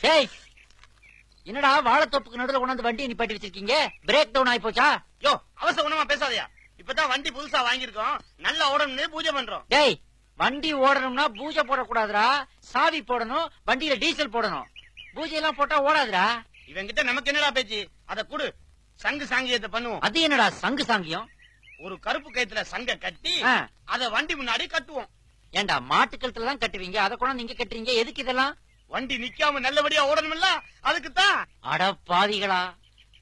டேய் என்னடா வாழைத்தோப்புக்கு நடுவுல கொண்டாந்து வண்டியை நிப்பாட்டி வச்சிருக்கீங்க? பிரேக் டவுன் ஆயி போச்சா? யோ அவசர குணமா பேசாதயா. இப்பதான் வண்டி புதுசா வாங்கிருக்கோம், நல்லா ஓடணும்னு பூஜை பண்றோம். டேய் வண்டி ஓடணும்னா பூஜை போடக்கூடாதுடா, சாவி போடணும், வண்டியில டீசல் போடணும். பூஜை எல்லாம் போட்டா ஓடாதுடா. இவங்கிட்ட நமக்கு என்னடா பேச்சு? அத குடு, சங்கு சாங்கியத்தை பண்ணுவோம். அது என்னடா சங்கு சாங்கியம்? ஒரு கருப்பு கயித்துல சங்க கட்டி அத வண்டி முன்னாடி கட்டுவோம். ஏண்டா மாட்டுக்கழுத்துல தான் கட்டுவீங்க, அதை கொண்டாந்து நீங்க கட்டுறீங்க, எதுக்கு இதெல்லாம்? வண்டி நிக்காம நல்லபடியா ஓடணும்ல, அதுக்குத்தான். அட பாவிகளா,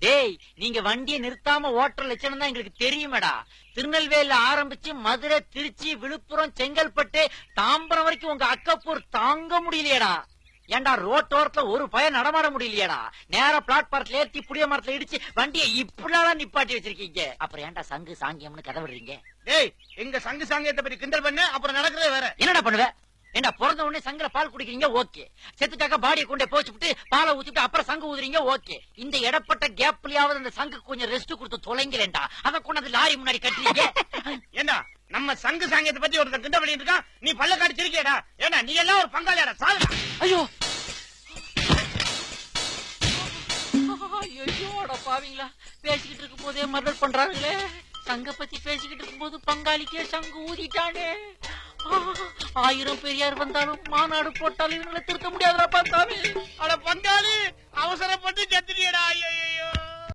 டேய் நீங்க வண்டியை நிறுத்தாம ஓட்டுற லட்சணம் தான் எங்களுக்கு தெரியுமேடா. திருநெல்வேலியில ஆரம்பிச்சு மதுரை, திருச்சி, விழுப்புரம், செங்கல்பட்டு, தாம்பரம் வரைக்கும் உங்க அக்கப்பூர் தாங்க முடியலையேடா. ஏண்டா ரோட்டோரத்துல ஒரு பயம் நடமாட முடியலையேடா. நேரா பிளாட்பாரத்துல ஏத்தி புளிய மரத்துல இடிச்சு வண்டியை இப்படிதான் நிப்பாட்டி வச்சிருக்கீங்க. அப்புறம் ஏண்டா சங்கு சாங்கியம்னு கதை விடுறீங்க? டேய் எங்க சங்கு சாங்கியத்தை பத்தி கிண்டல் பண்ண, அப்புறம் நடக்கிறதே வேற. என்னடா பண்ணுவ? ஏண்டா பிறந்த உடனே சங்குல பால் குடிக்கிறீங்க, ஓகே. செத்துட்டாக்க பாடியை கொண்டே போச்சுட்டு பாலை ஊத்திட்டு அப்புறம் சங்கு ஊதுறீங்க, ஓகே. இந்த இடப்பட்ட கேப்லயாவது அந்த சங்கு கொஞ்சம் ரெஸ்ட் கொடுத்து தொலைங்களேண்டா. அதை கொண்டாந்து லாரி முன்னாடி கட்டுறீங்க. ஏண்டா நம்ம சங்கு சாங்கியத்தை பத்தி ஒருத்தர் கிண்டல் பண்ணிட்டு இருக்கான், நீ பல்ல காட்டி சிரிக்கேடா. ஏண்டா நீ எல்லாம் ஒரு பங்காளியாடா, சாகுடா. ஐயோ ஐயோட பாவீங்களா, பேசிக்கிட்டு இருக்கும் போதே மர்டர் பண்றாங்களே. சங்க பத்தி பேசிக்கிட்டு இருக்கும் போது பங்காளிக்கே சங்கு ஊதிட்டானே. 1000 பெரியார் வந்தாலும் மாநாடு போட்டாலும் இவங்களை திருத்த முடியாதுடா பார்த்தாவே. அட பங்காளி அவசரப்பட்டு செத்துறியடா. ஐயோ